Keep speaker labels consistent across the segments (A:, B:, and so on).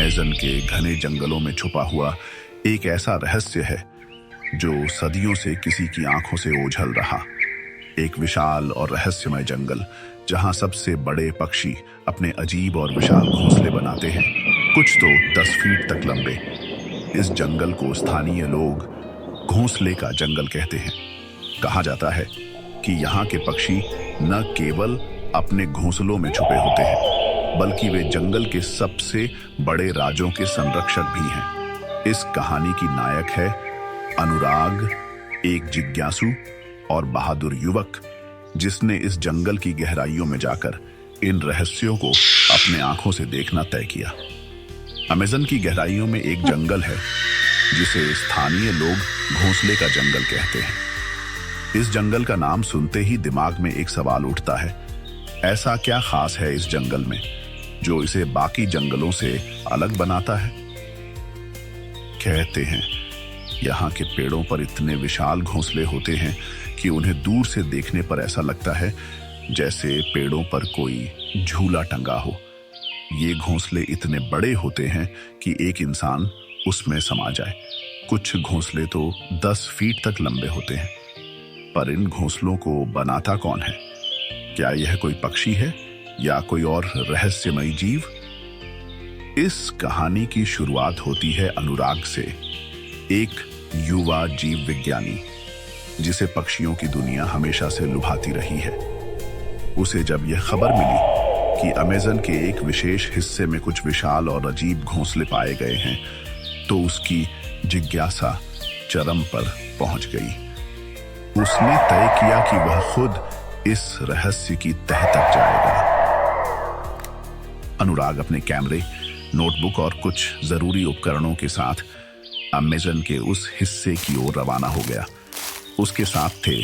A: Amazon के घने जंगलों में छुपा हुआ एक ऐसा रहस्य है जो सदियों से किसी की आंखों से ओझल रहा। एक विशाल और रहस्यमय जंगल जहां सबसे बड़े पक्षी अपने अजीब और विशाल घोंसले बनाते हैं, कुछ तो 10 फीट तक लंबे। इस जंगल को स्थानीय लोग घोंसले का जंगल कहते हैं। कहा जाता है कि यहाँ के पक्षी न केवल अपने घोंसलों में छुपे होते हैं, बल्कि वे जंगल के सबसे बड़े राजों के संरक्षक भी हैं। इस कहानी की नायक है अनुराग, एक जिज्ञासु और बहादुर युवक जिसने इस जंगल की गहराइयों में जाकर इन रहस्यों को अपने आंखों से देखना तय किया। अमेज़न की गहराइयों में एक जंगल है जिसे स्थानीय लोग घोंसले का जंगल कहते हैं। इस जंगल का नाम सुनते ही दिमाग में एक सवाल उठता है, ऐसा क्या खास है इस जंगल में जो इसे बाकी जंगलों से अलग बनाता है? कहते हैं यहाँ के पेड़ों पर इतने विशाल घोंसले होते हैं कि उन्हें दूर से देखने पर ऐसा लगता है जैसे पेड़ों पर कोई झूला टंगा हो। ये घोंसले इतने बड़े होते हैं कि एक इंसान उसमें समा जाए। कुछ घोंसले तो 10 फीट तक लंबे होते हैं। पर इन घोंसलों को बनाता कौन है? क्या यह कोई पक्षी है या कोई और रहस्यमयी जीव? इस कहानी की शुरुआत होती है अनुराग से, एक युवा जीव विज्ञानी जिसे पक्षियों की दुनिया हमेशा से लुभाती रही है। उसे जब यह खबर मिली कि अमेज़न के एक विशेष हिस्से में कुछ विशाल और अजीब घोंसले पाए गए हैं, तो उसकी जिज्ञासा चरम पर पहुंच गई। उसने तय किया कि वह खुद इस रहस्य की तह तक जाएगा। अनुराग अपने कैमरे, नोटबुक और कुछ जरूरी उपकरणों के साथ अमेज़न के उस हिस्से की ओर रवाना हो गया। उसके साथ थे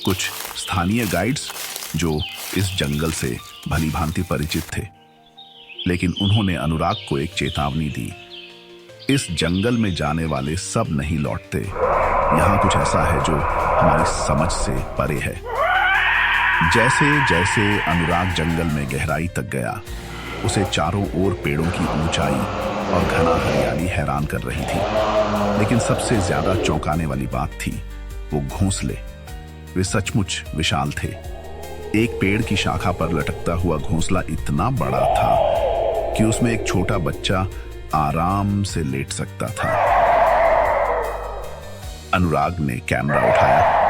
A: कुछ स्थानीय गाइड्स जो इस जंगल से भली भांति परिचित थे, लेकिन उन्होंने अनुराग को एक चेतावनी दी, इस जंगल में जाने वाले सब नहीं लौटते। यहाँ कुछ ऐसा है जो हमारी समझ से परे है। जैसे जैसे अनुराग जंगल में गहराई तक गया, उसे चारों ओर पेड़ों की ऊंचाई और घना हरियाली हैरान कर रही थी। लेकिन सबसे ज्यादा चौंकाने वाली बात थी वो घोंसले। वे सचमुच विशाल थे। एक पेड़ की शाखा पर लटकता हुआ घोंसला इतना बड़ा था कि उसमें एक छोटा बच्चा आराम से लेट सकता था। अनुराग ने कैमरा उठाया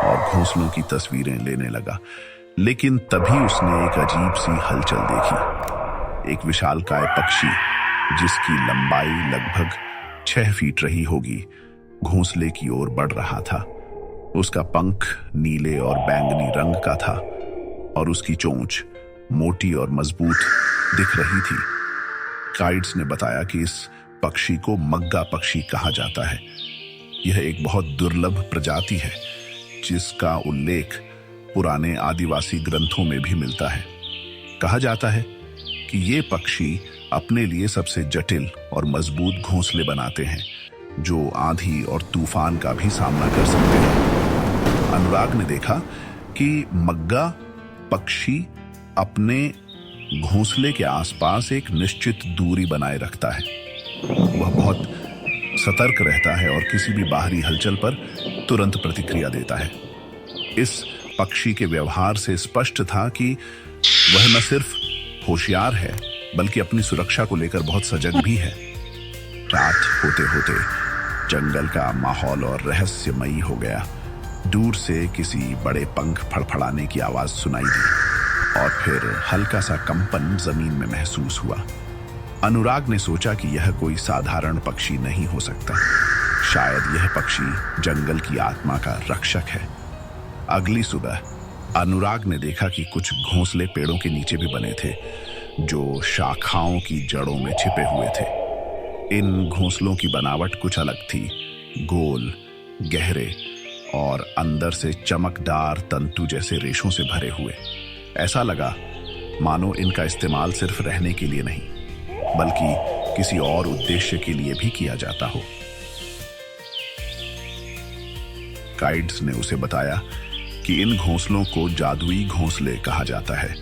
A: और घोंसलों की तस्वीरें लेने लगा, लेकिन तभी उसने एक अजीब सी हलचल देखी। एक विशालकाय पक्षी जिसकी लंबाई लगभग 6 फीट रही होगी, घोंसले की ओर बढ़ रहा था। उसका पंख नीले और बैंगनी रंग का था और उसकी चोंच मोटी और मजबूत दिख रही थी। गाइड्स ने बताया कि इस पक्षी को मग्गा पक्षी कहा जाता है। यह एक बहुत दुर्लभ प्रजाति है जिसका उल्लेख पुराने आदिवासी ग्रंथों में भी मिलता है। कहा जाता है कि ये पक्षी अपने लिए सबसे जटिल और मजबूत घोंसले बनाते हैं जो आंधी और तूफान का भी सामना कर सकते हैं। अनुराग ने देखा कि मग्गा पक्षी अपने घोंसले के आसपास एक निश्चित दूरी बनाए रखता है। वह बहुत सतर्क रहता है और किसी भी बाहरी हलचल पर तुरंत प्रतिक्रिया देता है। इस पक्षी के व्यवहार से स्पष्ट था कि वह न सिर्फ होशियार है बल्कि अपनी सुरक्षा को लेकर बहुत सजग भी है। रात होते होते जंगल का माहौल और रहस्यमयी हो गया। दूर से किसी बड़े पंख फड़फड़ाने की आवाज सुनाई दी और फिर हल्का सा कंपन जमीन में महसूस हुआ। अनुराग ने सोचा कि यह कोई साधारण पक्षी नहीं हो सकता। शायद यह पक्षी जंगल की आत्मा का रक्षक है। अगली सुबह अनुराग ने देखा कि कुछ घोंसले पेड़ों के नीचे भी बने थे जो शाखाओं की जड़ों में छिपे हुए थे। इन घोंसलों की बनावट कुछ अलग थी, गोल, गहरे और अंदर से चमकदार तंतु जैसे रेशों से भरे हुए। ऐसा लगा मानो इनका इस्तेमाल सिर्फ रहने के लिए नहीं बल्कि किसी और उद्देश्य के लिए भी किया जाता हो। गाइड्स ने उसे बताया कि इन घोंसलों को जादुई घोंसले कहा जाता है।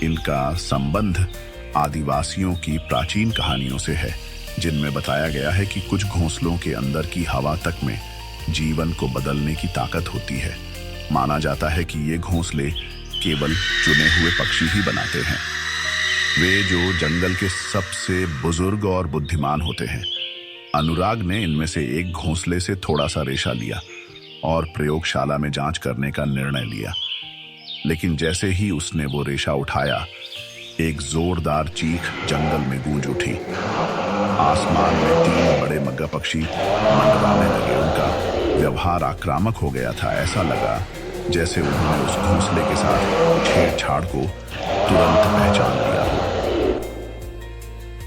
A: इनका संबंध आदिवासियों की प्राचीन कहानियों से है, जिनमें बताया गया है कि कुछ घोंसलों के अंदर की हवा तक में जीवन को बदलने की ताकत होती है। माना जाता है कि ये घोंसले केवल चुने हुए पक्षी ही बनाते हैं, वे जो जंगल के सबसे बुजुर्ग और बुद्धिमान होते हैं। अनुराग ने इनमें से एक घोंसले से थोड़ा सा रेशा लिया और प्रयोगशाला में जांच करने का निर्णय लिया। लेकिन जैसे ही उसने वो रेशा उठाया, एक जोरदार चीख जंगल में गूंज उठी। आसमान में 3 बड़े मग्गा पक्षी मंडराने लगे। उनका व्यवहार आक्रामक हो गया था। ऐसा लगा जैसे उन्होंने उस घोंसले के साथ छेड़छाड़ को तुरंत पहचान लिया हो।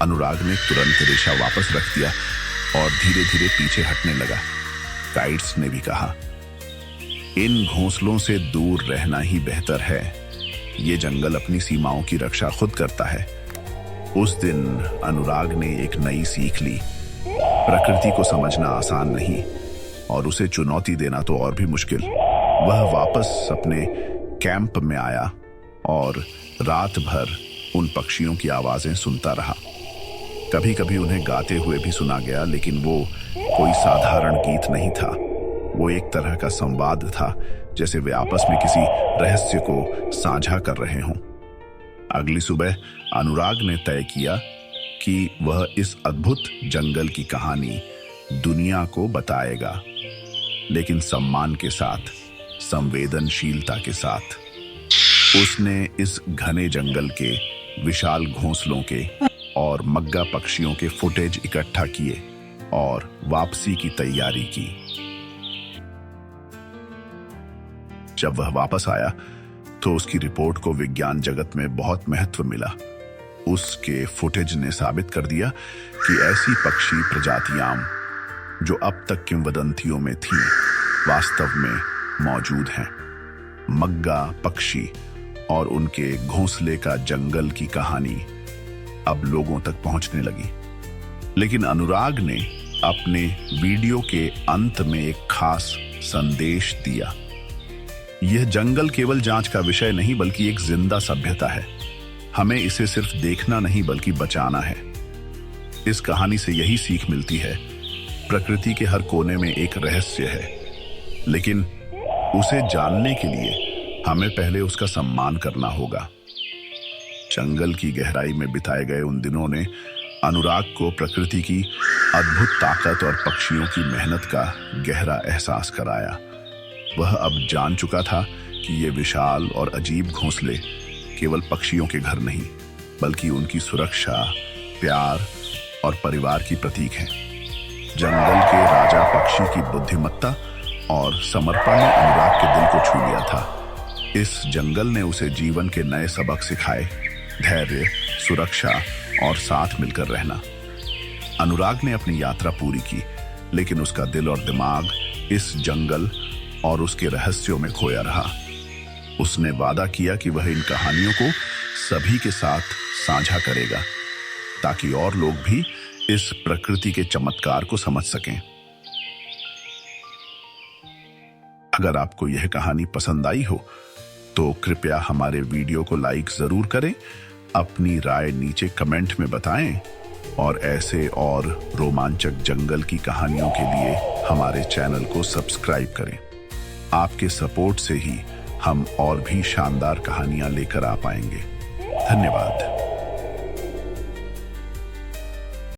A: अनुराग ने तुरंत रेशा वापस रख दिया और धीरे धीरे पीछे हटने लगा। गाइड्स ने भी कहा, इन घोंसलों से दूर रहना ही बेहतर है। ये जंगल अपनी सीमाओं की रक्षा खुद करता है। उस दिन अनुराग ने एक नई सीख ली। प्रकृति को समझना आसान नहीं और उसे चुनौती देना तो और भी मुश्किल। वह वापस अपने कैंप में आया और रात भर उन पक्षियों की आवाजें सुनता रहा। कभी कभी उन्हें गाते हुए भी सुना गया, लेकिन वो कोई साधारण गीत नहीं था। वो एक तरह का संवाद था, जैसे वे आपस में किसी रहस्य को साझा कर रहे हों। अगली सुबह अनुराग ने तय किया कि वह इस अद्भुत जंगल की कहानी दुनिया को बताएगा, लेकिन सम्मान के साथ, संवेदनशीलता के साथ। उसने इस घने जंगल के विशाल घोंसलों के और मग्गा पक्षियों के फुटेज इकट्ठा किए और वापसी की तैयारी की। जब वह वापस आया तो उसकी रिपोर्ट को विज्ञान जगत में बहुत महत्व मिला। उसके फुटेज ने साबित कर दिया कि ऐसी पक्षी प्रजातियां जो अब तक किंवदंतियों में थी, वास्तव में मौजूद हैं। मग्गा पक्षी और उनके घोंसले का जंगल की कहानी अब लोगों तक पहुंचने लगी। लेकिन अनुराग ने अपने वीडियो के अंत में एक खास संदेश दिया। यह जंगल केवल जांच का विषय नहीं, बल्कि एक जिंदा सभ्यता है। हमें इसे सिर्फ देखना नहीं, बल्कि बचाना है। इस कहानी से यही सीख मिलती है, प्रकृति के हर कोने में एक रहस्य है, लेकिन उसे जानने के लिए हमें पहले उसका सम्मान करना होगा। जंगल की गहराई में बिताए गए उन दिनों ने अनुराग को प्रकृति की अद्भुत ताकत और पक्षियों की मेहनत का गहरा एहसास कराया। वह अब जान चुका था कि ये विशाल और अजीब घोंसले केवल पक्षियों के घर नहीं, बल्कि उनकी सुरक्षा, प्यार और परिवार की प्रतीक हैं। जंगल के राजा पक्षी की बुद्धिमत्ता और समर्पण ने अनुराग के दिल को छू लिया था। इस जंगल ने उसे जीवन के नए सबक सिखाए, धैर्य, सुरक्षा और साथ मिलकर रहना। अनुराग ने अपनी यात्रा पूरी की, लेकिन उसका दिल और दिमाग इस जंगल और उसके रहस्यों में खोया रहा। उसने वादा किया कि वह इन कहानियों को सभी के साथ साझा करेगा, ताकि और लोग भी इस प्रकृति के चमत्कार को समझ सकें। अगर आपको यह कहानी पसंद आई हो तो कृपया हमारे वीडियो को लाइक जरूर करें, अपनी राय नीचे कमेंट में बताएं और ऐसे और रोमांचक जंगल की कहानियों के लिए हमारे चैनल को सब्सक्राइब करें। आपके सपोर्ट से ही हम और भी शानदार कहानियां लेकर आ पाएंगे। धन्यवाद।